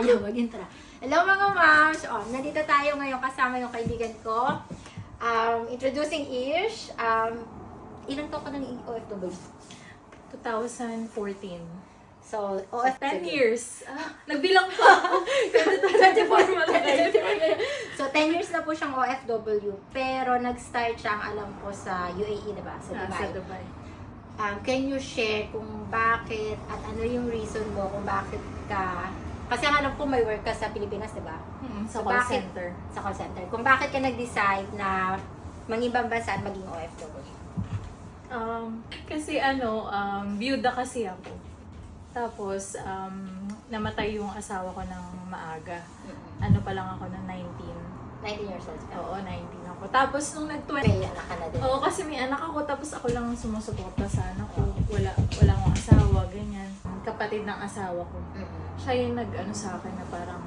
Mag-intro. Hello mga moms! Nandito tayo ngayon kasama yung kaibigan ko. Introducing Ish. Ilang taon ka ng OFW? 2014. So, 10 years. Nagbilang pa ako. 24 malagay. So, 10 years na po siyang OFW. Pero nag-start siya, ang alam ko, sa UAE, diba? Sa Dubai. Sa Dubai. Can you share kung bakit at ano yung reason mo kung bakit ka... Kasi ang alam ko may work ka sa Pilipinas, diba? Sa So, call bakit- center. Sa call center. Kung bakit ka nag-decide na mangibang bansa at maging OFW? Kasi byuda kasi ako. Tapos, namatay yung asawa ko ng maaga. Ano pa lang ako ng 19 years old ka. Oo, 19 ako. Tapos, nung nag-20, May anak ka na din. oo, kasi may anak ako, tapos ako lang sumusuporta sa anak ko. Wala akong asawa, ganyan. Kapatid ng asawa ko. Siya yung nag-ano sa akin na parang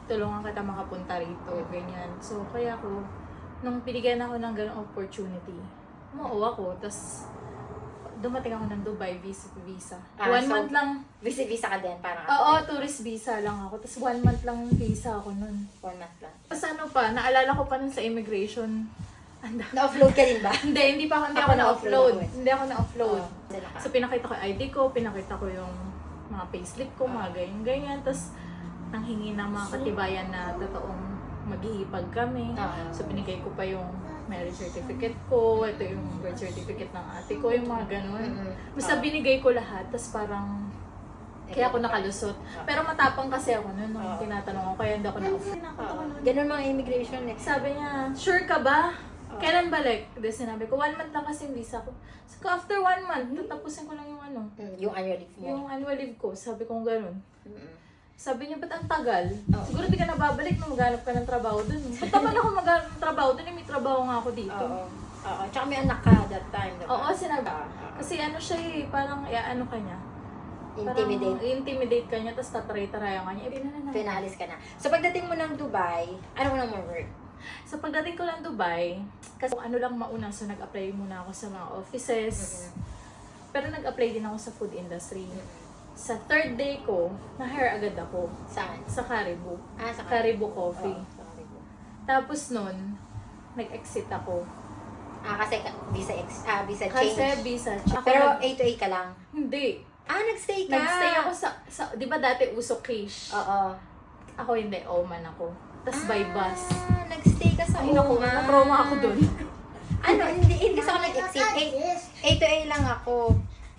tulungan kita makapunta rito, ganyan. So, kaya ako, nung pinigyan ako ng ganong opportunity, umuwi ako, tapos dumating ako ng Dubai, visa. 1 month lang. Visa ka din, parang Oo, tourist visa lang ako. Tapos 1 month lang visa ako nun. 1 month lang. Tapos ano pa, naalala ko pa nun sa immigration. Na-offload ka din ba? Hindi ako Ako na-offload. na-offload. Hindi ako na-offload. Dala ka. So, pinakita ko yung ID ko, pinakita ko yung mga payslip ko, mga ganyan. Tapos, nanghingi ng mga katibayan na totoong maghihipag kami. So, pinigay ko pa yung marriage certificate ko, ito yung birth certificate ng ate ko, yung mga ganun. Basta binigay ko lahat, tapos parang kaya ako nakalusot. Pero matapang kasi ako nun, nung tinatanong ko, kaya hindi ako na-offload. Ganun mga immigration eh. Sabi niya, sure ka ba? Kailan balik? Then sinabi ko, 1 month lang kasi yung visa ko. So, after 1 month, tatapusin ko lang yung Yung annual leave mo. yung annual leave ko. Sabi ko ganun. Sabi niya, ba't ang tagal? Oo. Siguro di ka nababalik nung maghanap ka ng trabaho dun. Ba't naman ako maghanap ng trabaho dun? May trabaho nga ako dito. Oo. Tsaka may anak ka that time, diba? Oo, sinabi. Kasi ano siya eh, parang ano ka niya. Intimidate. Parang intimidate ka niya, tapos tatry-tarayan ka niya. Pinalis ka na. So, pagdating mo ng Dubai, ano mo nang work? Sa pagdating ko lang Dubai, kasi ano lang mauna, so nag-apply muna ako sa mga offices. Pero nag-apply din ako sa food industry. Sa third day ko, na-hire agad ako Saan? sa Caribou. Sa Caribou Coffee. Sa Caribou. Tapos nun, nag-exit ako. Kasi visa Kasi change. visa. Pero A to A ka lang? Hindi. Nag-stay ka? Nag-stay ako sa di ba dati uso cash? Oo. Ako hindi, Oman ako. Tapos by bus. Nag-stay ka sa Naku, Oman. na-trauma ako dun. Hindi kasi ako nag-exit. A to A lang ako.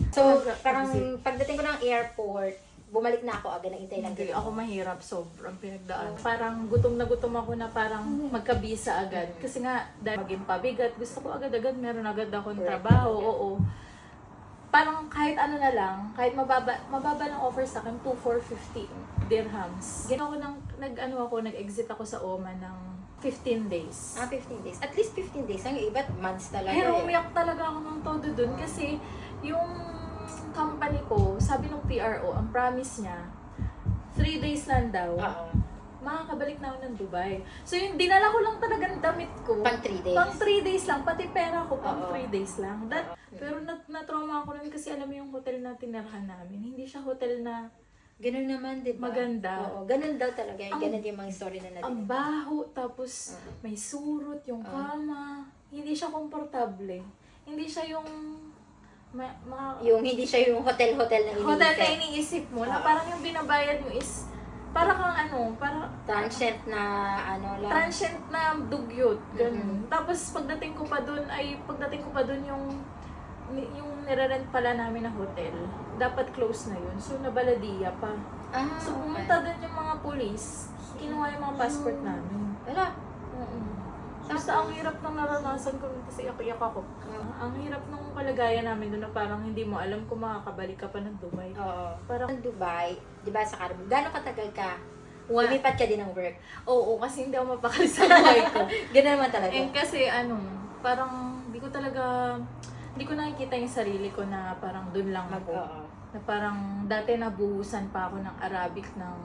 So, parang Exit. pagdating ko ng airport, bumalik na ako agad, naintay lang Hindi din ako mahirap, sobrang pinagdaan. Parang gutom ako na parang magka-visa agad. Kasi nga, dahil maging pabigat, gusto ko agad-agad, meron agad akong trabaho, oo. Parang kahit ano na lang, kahit mababa ng offer sa akin, 2,450 dirhams. Ginawa ko nag-exit ako sa Oman ng 15 days. 15 days. At least 15 days. Ang iba, months talaga Pero eh. umiyak talaga ako ng todo dun kasi yung company ko, sabi ng PRO, ang promise niya, 3 days lang daw, Oo. makakabalik na ako ng Dubai. So yung dinala ko lang talagang damit ko. Pang 3 days. Pang 3 days lang, pati pera ko pang Oo. 3 days lang. Pero na-trauma ako nun kasi alam mo yung hotel na tinirahan namin, hindi siya hotel na Ganun naman, di ba? maganda. Oo, ganun daw talaga. Ang- Ganun yung mga story na Ang narinig. baho, tapos may surot, yung kama. Hindi siya komportable. Hindi siya yung Yung hindi siya yung hotel-hotel na iniisip. hotel na iniisip mo, na parang yung binabayad mo is para kang Transient na lang. transient na dugyot, ganun. Tapos pagdating ko pa dun yung nire-rent pala namin na hotel, dapat close na yun. So nabaladiya pa. So pumunta dun yung mga police, kinuha yung mga passport namin. Wala. Basta ang hirap ng naranasan ko kasi iyak ako. Ang hirap ng kalagayan namin doon na parang hindi mo alam kung makakabalik ka pa ng Dubai. Oo. Parang, Dubai, di ba sa Caribou, gano'ng katagal ka? Wa- Lumipat ka din ng work. oo, kasi hindi ako mapakali sa buhay ko. Ganun naman talaga. And kasi parang hindi ko nakikita yung sarili ko na parang doon lang ako. Oo. Na parang dati nabuhusan pa ako ng Arabic ng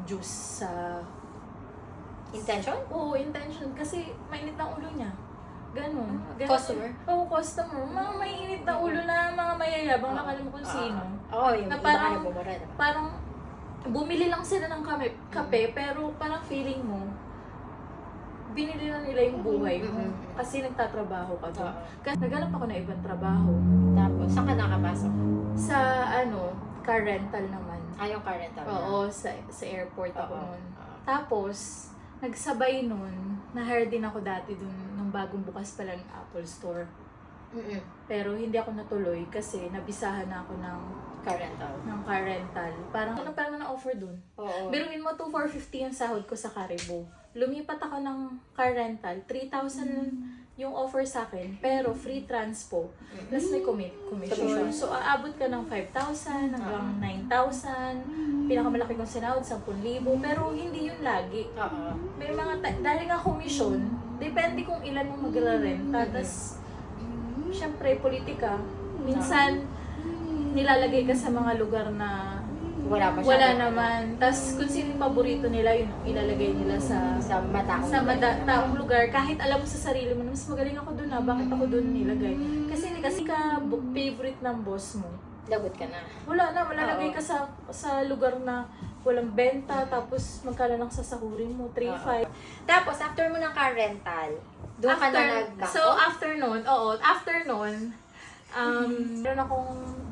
juice sa... Intention? Oo, intention. Kasi mainit ang ulo niya. Ganun. Customer? Oo, customer. Mga may init na ulo na mga mayayabang, nakalimutan mo kung sino. Oo, yung Na iba parang- ka nabumura. No? Parang bumili lang sila ng kape, pero parang feeling mo, binili na nila yung buhay mo. Kasi nagtatrabaho ka doon. Oo. Kasi naghanap ako ng ibang trabaho. Tapos, saan ka nakapasok? Sa car rental naman. Yung car rental na. Oo, sa airport ako Oo. noon. Tapos, nagsabay nun, na-hire din ako dati dun nung bagong bukas pa lang yung Apple Store. Pero hindi ako natuloy kasi nabisahan na ako ng Car rental. car rental. Parang na-offer dun. Oo. Biruin mo, 2,450 yung sahod ko sa Caribou. Lumipat ako ng car rental, 3,000 yung offer sa akin, pero free transpo. Plus may commission. So, aabot ka ng 5,000 hanggang 9,000. Pinakamalaki kong sinahod, 10,000. Pero hindi yun lagi. Oo. May mga, dahil nga commission, depende kung ilan mo magrarenta. Tapos, syempre, politika. Minsan, nilalagay ka sa mga lugar na Wala pa siya. wala naman. Tapos, kung sino yung paborito nila, yun ang ilalagay nila sa taong lugar. Kahit alam mo sa sarili mo, mas magaling ako dun bakit ako dun nilagay? Kasi ka favorite ng boss mo. Lagot ka na. Wala na, malalagay ka sa lugar na walang benta, tapos magkala lang sasahurin mo, 3-5. Tapos, after mo ng car rental, doon ka na nag-back So, after nun,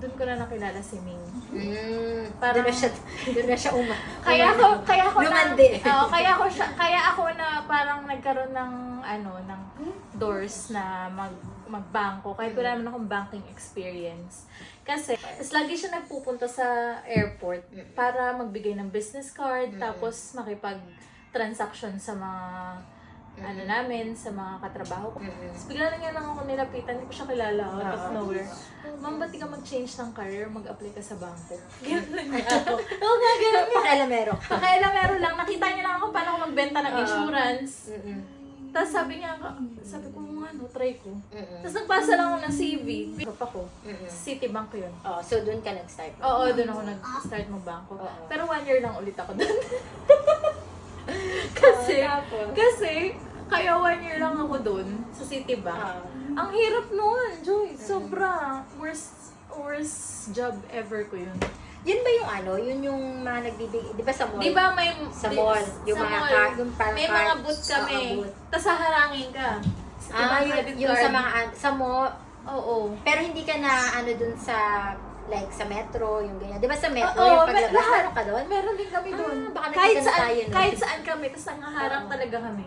doon ko na nakilala si Ming. Parang, doon na siya Kaya ako lumandi. Kaya ako na parang nagkaroon ng ng doors na magbangko kahit wala naman akong banking experience. Kasi lagi siya nagpupunta sa airport para magbigay ng business card tapos makipag-transaction sa mga namin, sa mga katrabaho ko. Tapos bigla na nga lang ako nilapitan, hindi ko siya kilala out of nowhere. Ma'am, ba't di ka mag-change ng career, mag-apply ka sa bangko? Ganun niya ako. Oo nga, ganun niya. Pakailamero lang. Nakita niya lang ako paano ako magbenta ng insurance. Tapos sabi ko try ko. Tapos nagpasa lang ako ng CV. Pick up ako. Citibank yun. So doon ka nag-start? Oo, doon ako nag-start magbangko. Pero 1 year lang ulit ako doon. Kasi, kaya 1 year lang ako doon sa Citibank. Ang hirap noon, Joy. Sobra. Worst job ever ko yun. Yun ba yun yung mga nagbibigay, di ba sa mall? Di ba may... Sa mall, yung sa mga mall, yung parang may mga booth kami. Tapos haharangin ka. Yung sa mga, sa mall, Oo. pero hindi ka na dun sa, like sa metro, yung ganyan. Di ba sa metro, Oo, yung paglabas, lahat. meron ka doon? Meron din kami doon. Baka kahit nakita na saan, tayo, no? kahit saan kami, tapos nangaharang talaga kami.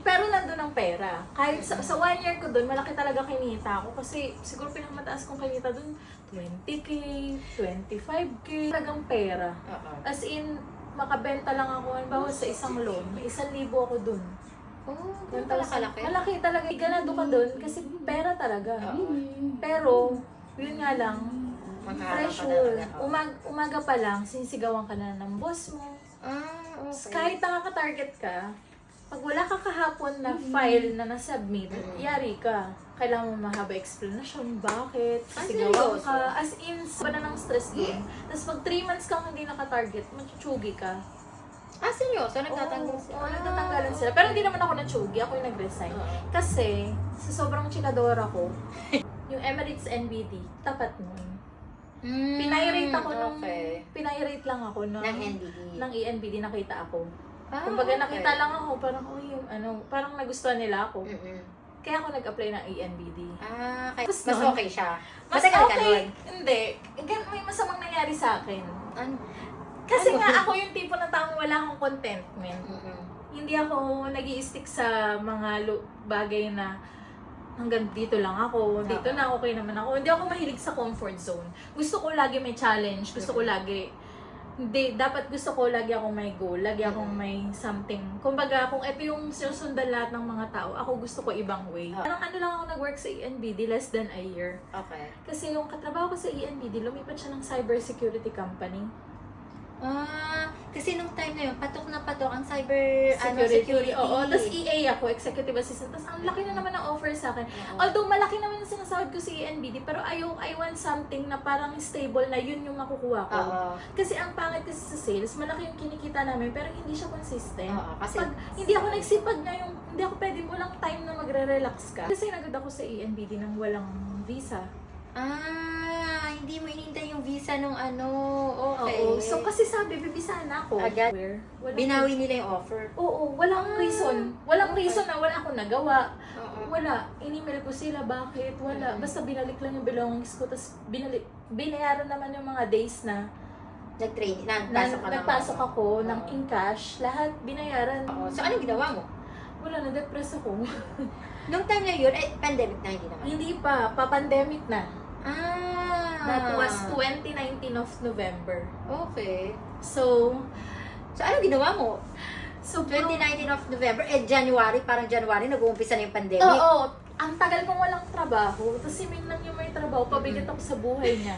Pero nandun ang pera. Kahit sa 1 year ko doon, malaki talaga kinita ko. Kasi siguro pinakamataas kong kinita doon, 20K, 25K. Talagang pera. As in, makabenta lang ako. Halimbawa sa isang loan, may 1,000 ako doon. Ganun pala kalaki. Malaki talaga. Ganado ka doon kasi pera talaga. Pero, yun nga lang, pressure. Umaga pa lang, sinisigawan ka na ng boss mo. Kahit nakaka-target ka, pag wala ka kahapon na file na nasubmit, yari ka. Kailangan mo mahaba explanation, bakit, sigawan ka. As in, ba na ng stress doon. Tapos pag 3 months kang hindi naka-target, matutsugi ka. Seryoso? Nagtatanggal sila? Oo, nagtatanggalan sila. Pero hindi naman ako natsugi, ako yung nag-resign. Kasi, sa sobrang chikadora ko, yung Emirates NBD, tapat nun. Pinirate ako pinirate lang ako nung ng NBD. Ng ENBD, nakita ako. Kumbaga nakita lang ako, parang parang nagustuhan nila ako. Kaya ako nag-apply ng ENBD. Kaya Mas mas nun, okay siya. Mas Matagal ka okay. nun? Hindi. May masamang nangyari sa akin. Kasi Ano? nga ako yung tipo ng taong wala akong contentment. Hindi ako nag-i-stick sa mga bagay na hanggang dito lang ako, dito na okay naman ako. Hindi ako mahilig sa comfort zone. Gusto ko lagi may challenge, gusto ko lagi dapat gusto ko lagi akong may goal, lagi akong may something. Kumbaga, kung ito yung sinusundan lahat ng mga tao, ako gusto ko ibang way. Parang lang ako nag-work sa ENBD, less than a year. Okay. Kasi yung katrabaho ko sa ENBD, lumipat siya ng cybersecurity company. Kasi nung time na yun, patok na patok ang cyber security. Oo, tapos EA ako, executive assistant. Tapos ang laki na naman ng offer sa akin. Although malaki naman yung sinasahod ko sa ENBD, pero I want something na parang stable na yun yung makukuha ko. Kasi ang pangit kasi sa sales, malaki yung kinikita namin, pero hindi siya consistent. Kasi pag hindi ako nagsipag na yung, hindi ako pwede, walang time na magre-relax ka. Kasi nagad ako sa ENBD nang walang visa. Hindi mo inintay yung visa nung ano. Okay. Oo. So kasi sabi, bibisa na ako. Agad? Walang Binawi nila yung offer. Oo, walang reason. Walang reason na wala akong nagawa. Oo. Wala. In-email ko sila, bakit? Wala. Basta binalik lang yung belongings ko, tapos binayaran naman yung mga days na nagpasok ako ng in cash. Lahat binayaran. So, anong ginawa mo? Wala, na-depress ako. Nung time na yun, pandemic na, hindi naman. Hindi pa. Pa-pandemic na. That was Ah. 2019 of November. Okay. So, So, anong ginawa mo? so 2019 of November, January, parang January, nag-uumpisa na yung pandemic. Oo. Ang tagal kong walang trabaho. Tapos si Ming lang yung may trabaho. Pabigat ako sa buhay niya.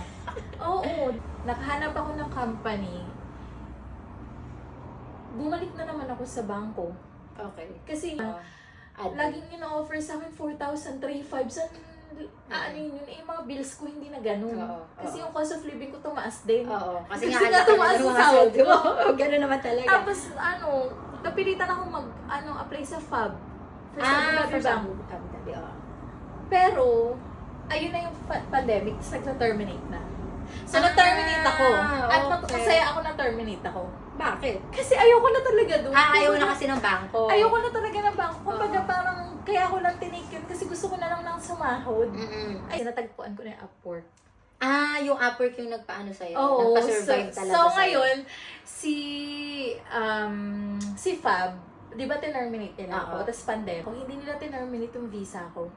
Oo. Nakahanap ako ng company. Bumalik na naman ako sa bangko. Okay. Kasi laging ino-offer sa akin 4,000, 3,500. Ano yun, yung mga bills ko hindi na ganun. Kasi yung cost of living ko tumaas din. Kasi Kasi nga tumaas yung sahod ko. Ganun naman talaga. Tapos napilitan ako apply sa FAB. First Bank. Abu Dhabi. Pero, ayun na yung pandemic, tapos nag-terminate na. So, na-terminate ako. At masaya ako na-terminate ako. Bakit? Kasi ayoko na talaga doon. Ayaw na kasi ng bangko. Ayoko na talaga ng bangko. Kumbaga parang, kaya ako lang tinake yun kasi gusto ko na lang ng sumahod. Ay, natagpuan ko na yung Upwork. Yung Upwork yung nagpaano sa'yo. Oo. Nagpa-survive talaga So, sa'yo. ngayon, si Fab, di ba tinerminate nila ako? Tapos pandemic, hindi nila tinerminate yung visa ko.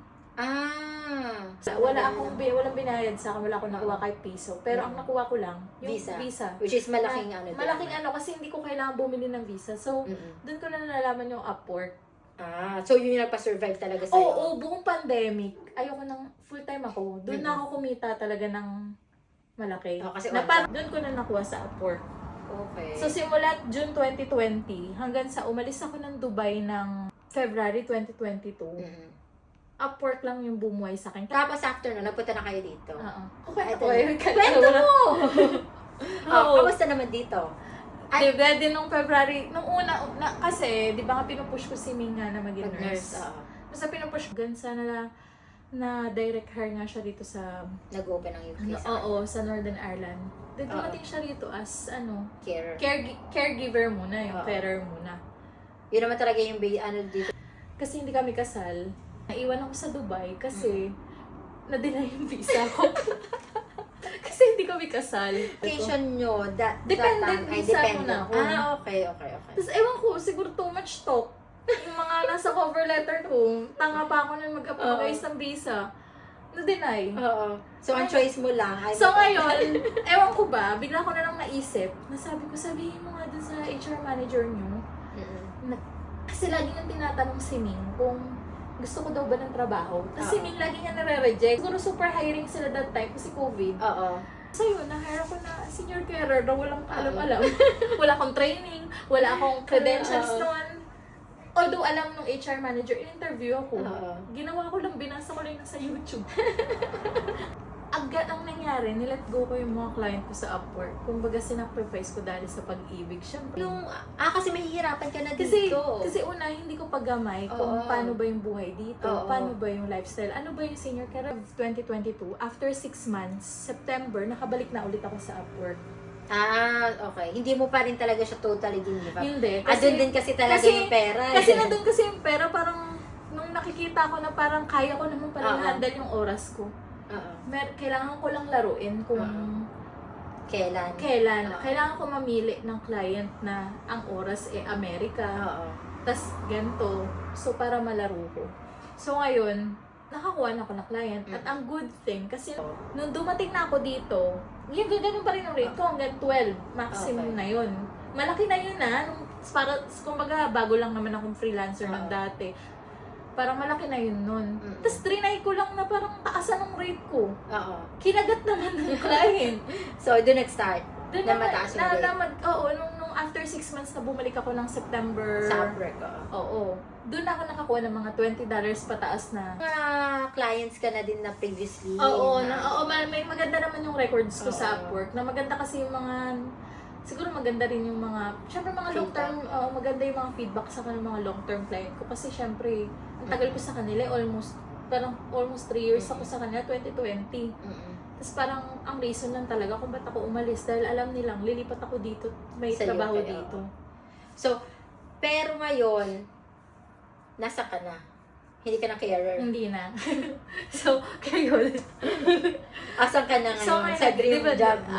Walang binayad sa akin, wala akong nakuha kahit piso. Pero ang nakuha ko lang, yung visa. Which is malaking Malaking kasi hindi ko kailangan bumili ng visa. So, doon ko na nalalaman yung Upwork. So yun yung nagpa-survive talaga sa'yo? Oo, buong pandemic, ayoko nang full-time ako. Doon na ako kumita talaga ng malaki. Kasi doon ko na nakuha sa Upwork. Okay. So, simula June 2020, hanggang sa umalis ako ng Dubai ng February 2022, Upwork lang yung bumuhay sa akin. Tapos after na, nagpunta na kayo dito? Kwento mo! Kamusta naman dito? Din nung February, nung kasi, di ba nga pinupush ko si Ming nga na maging nurse. Basta pinupush ko, sana na direct hire nga siya dito sa... Nag-open ang UK sa Northern Ireland. Then dumating siya rito as, caregiver muna, yung carer muna. Yun naman talaga yung dito. Kasi hindi kami kasal. Naiwan ako sa Dubai kasi na-delay yung visa ko. Kasi hindi kami kasal. Vacation nyo, Dependent visa muna ako. Okay. Tapos ewan ko, siguro too much talk. Yung mga nasa cover letter ko, tanga pa ako na mag-apply ng visa. Na-deny. So, ang choice mo lang. So ngayon, ewan ko ba, bigla ko na lang naisip, sabihin mo nga dun sa HR manager nyo, kasi lagi nang tinatanong si Ming kung gusto ko daw ba ng trabaho. Tapos si Ming lagi nga nare-reject. Siguro super hiring sila that time kasi COVID. So yun, na-hire ako na senior carer na walang alam-alam. Wala akong training, wala akong credentials noon. Although alam nung HR manager, in-interview ako. Ginawa ko lang, binasa ko lang sa YouTube. Agad ang nangyari, nilet go ko yung mga client ko sa Upwork. Kumbaga sinacrifice ko dahil sa pag-ibig. Siyempre. Kasi mahihirapan ka na dito. Kasi una, hindi ko paggamay kung paano ba yung buhay dito, paano ba yung lifestyle, ano ba yung senior career of 2022. After 6 months, September, nakabalik na ulit ako sa Upwork. Okay. Hindi mo pa rin talaga siya totally give up. Hindi. Doon din kasi talaga yung pera. Kasi nandun kasi yung pera, parang nung nakikita ko na parang kaya ko naman pala handle yung oras ko. Kailangan ko lang laruin kung kailan. Kailangan ko mamili ng client na ang oras Amerika. Tas ganito. So, para malaro ko. So, ngayon, nakakuha na ako ng client. At ang good thing, kasi nung dumating na ako dito, yung ganun pa rin ang rate ko, hanggang 12 maximum na yun. Malaki na yun para, kumbaga, bago lang naman akong freelancer ng dati. Parang malaki na yun nun. Tapos trinay ko lang na parang taasan ng rate ko. Kinagat naman ng client. So, doon nag-start. Doon Na mataas yung grade. Oo, nung after 6 months na bumalik ako ng September. Sa Upwork, Oo. Doon ako nakakuha ng mga $20 pataas na. Mga clients ka na din na previously. Oo, na, may maganda naman yung records ko sa Oo. Upwork. Na maganda kasi yung mga, siguro maganda rin yung mga, syempre mga long term, maganda yung mga feedback sa kanila mga long term client ko. Kasi syempre, ang tagal ko sa kanila, almost 3 years ako sa kanila, 2020. Tapos parang ang reason lang talaga kung ba't ako umalis dahil alam nilang lilipat ako dito, may Sa trabaho UK, dito. So, pero ngayon, nasa ka na. Hindi ka na carer. Hindi na. So, kayo. Asan ka na ngayon? Sa dream diba, job mo?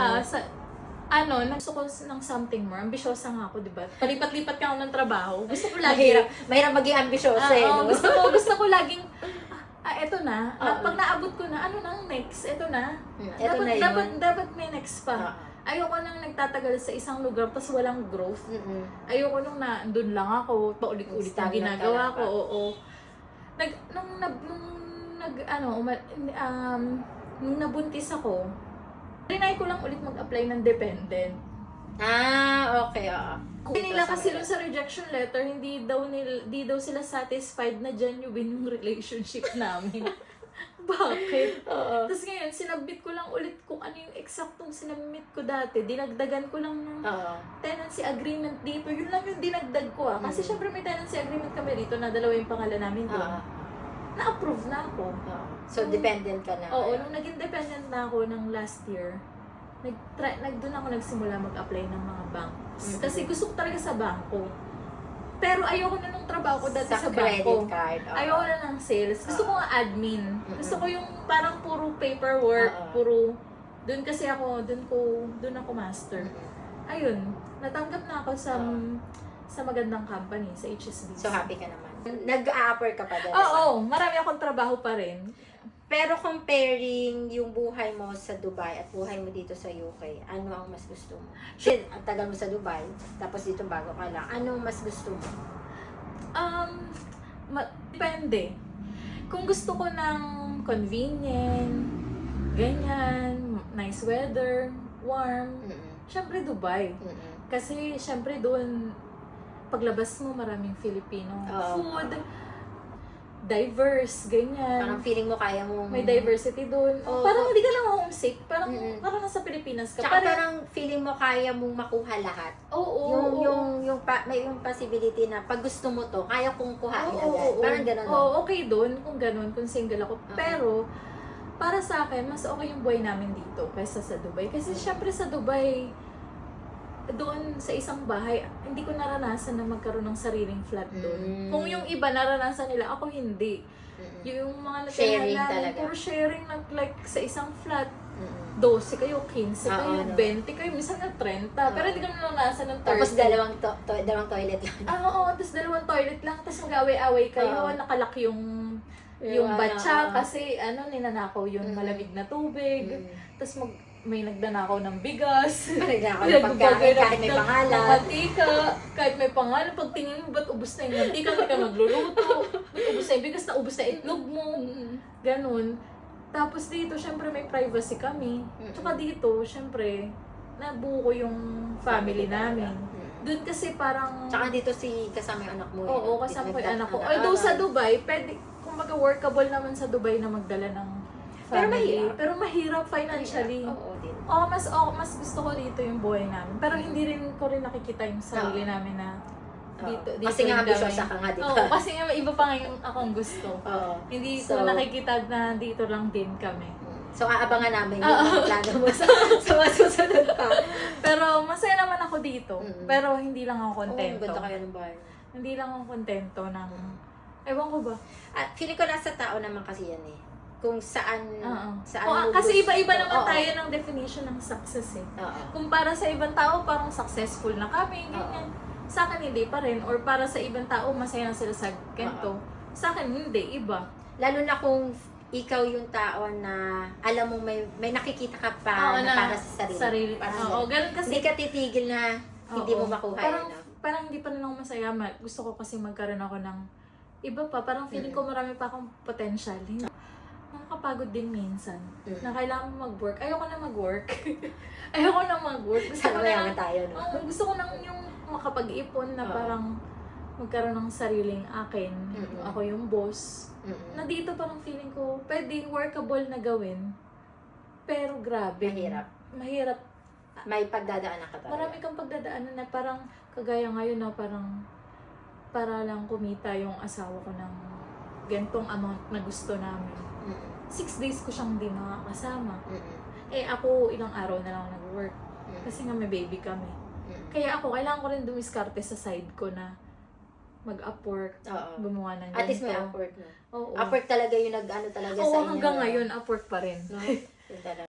gusto ko ng something more. Ambisyosa nga ako, diba? Palipat-lipat ka ako ng trabaho. Gusto ko lagi. Mahirap maging ambisyosa no? Gusto ko laging, eto na. Pag naabot ko na, ano nang next? Eto na. Eto na yun. Dapat may next pa. Ayoko nang nagtatagal sa isang lugar tapos walang growth. Ayoko nung doon lang ako, paulit-ulit ang ginagawa ko. Oo. Nung nabuntis ako, rinay ko lang ulit mag-apply ng dependent. Okay, Hindi nila kasi dun sa rejection letter, hindi daw sila satisfied na genuine yung relationship namin. Bakit? Tapos ngayon, sinabit ko lang ulit kung ano yung eksaktong sinabit ko dati. Dinagdagan ko lang ng tenancy agreement dito. Yun lang yung dinagdag ko Kasi syempre may tenancy agreement kami dito na dalawa yung pangalan namin doon. Na-approve na ako. So, dependent ka na. Oo, nung naging dependent na ako ng last year, doon ako nagsimula mag-apply ng mga banks. Kasi gusto ko talaga sa bangko. Pero ayoko na nung trabaho ko dati sa credit bangko. card. Ayoko na ng sales. Gusto ko nga admin. Gusto ko yung parang puro paperwork, puro doon kasi ako, doon ako master. Ayun, natanggap na ako sa magandang company, sa HSBC. So, happy ka naman. Nag-a-upper ka pa din. Oo, marami akong trabaho pa rin. Pero comparing yung buhay mo sa Dubai at buhay mo dito sa UK, ano ang mas gusto mo? Ang tagal mo sa Dubai, tapos dito bago ka lang. Ano mas gusto mo? Depende. Kung gusto ko ng convenient, ganyan, nice weather, warm, syempre Dubai. Kasi syempre doon, paglabas mo maraming Filipino food, diverse, ganyan. Parang feeling mo kaya mo... May diversity doon. Parang hindi ka lang homesick. Parang nasa Pilipinas ka. Tsaka parang feeling mo kaya mong makuha lahat. Oo. May yung possibility na pag gusto mo to, kaya kong kuhain agad. Parang gano'n. Okay doon kung gano'n, kung single ako. Pero, para sa akin, mas okay yung buhay namin dito kaysa sa Dubai. Kasi syempre sa Dubai, doon sa isang bahay, hindi ko naranasan na magkaroon ng sariling flat doon. Kung yung iba naranasan nila, ako hindi. Yung mga sharing natin, talaga. puro sharing like sa isang flat. 12 kayo, 15 kayo, 20 kayo, minsan na 30. Pero hindi ka naranasan ng 30. Tapos dalawang toilet lang. Oo, tapos dalawang toilet lang, tapos mag-away-away kayo, nakalak yung batya kasi ninanakaw yung malamig na tubig. Tapos may nagnanakaw ng bigas. Nagnanakaw ng pagkain kahit may pangalan. Ng mantika, kahit may pangalan. Pag tingin mo, ba't ubus na yung mantika? Hindi ka magluluto. Ba't ubus na yung bigas? Naubos na itlog mo. Ganun. Tapos dito, syempre may privacy kami. Tsaka dito, syempre, nabuo ko yung family namin. Doon kasi parang... Tsaka dito kasama yung anak mo. Oo, kasama ko yung anak ko. Although sa Dubai, pwede, kumbaga workable naman sa Dubai na magdala ng family. Pero mahirap financially. Oo, din. Mas gusto ko dito yung buhay namin. Pero hindi rin ko rin nakikita yung sarili namin na dito kasi nga yung ambisyosa ka nga, di ba? Oo, kasi nga iba pa nga yung akong gusto. Hindi ko So, nakikita na dito lang din kami. So, aabangan namin yung plano mo sa masusunod pa. Pero masaya naman ako dito. Pero hindi lang ako kontento. Ganda kayo ng bahay. Hindi lang ako kontento ng... Ewan ko ba? At feeling ko nasa tao naman kasi yan eh. Kung saan mo kasi gusto. iba-iba naman tayo ng definition ng success eh. Kung para sa ibang tao, parang successful na kami, ganyan. Sa akin hindi pa rin. Or para sa ibang tao, masaya na sila sa ganito. Sa akin hindi, iba. Lalo na kung ikaw yung tao na alam mo may nakikita ka pa na para sa sarili. Ganun kasi. Hindi ka titigil na hindi mo makuha Parang hindi pa rin ako masaya. Gusto ko kasi magkaroon ako ng iba pa. Parang feeling ko marami pa akong potential. Mga nakakapagod din minsan. Mm. Na kailangan mo mag-work. Ayoko na mag-work. Ayoko na mag-work. Gusto Sana ko mayaman na, tayo, no? gusto ko nang yung makapag-ipon na Oo. parang magkaroon ng sariling akin. Mm-mm. Ako yung boss. Mm-mm. Na dito parang feeling ko, pwedeng workable na gawin. Pero grabe. Mahirap. Mahirap. May pagdadaanan ka talaga. Marami kang pagdadaanan na parang kagaya ngayon na parang para lang kumita yung asawa ko ng gantong amount na gusto namin. Mm-mm. 6 days ko siyang di makakasama. Mm-mm. Eh ako ilang araw na lang nag-work. Mm-mm. Kasi nga may baby kami. Mm-mm. Kaya ako, kailangan ko rin dumiskarte sa side ko na mag-upwork, Oo. gumawa ng At least may ganito. Upwork, no? Oo. Upwork talaga yung nag-ano talaga sa Oo, inyo. hanggang ngayon, Upwork pa rin. No? Yun talaga.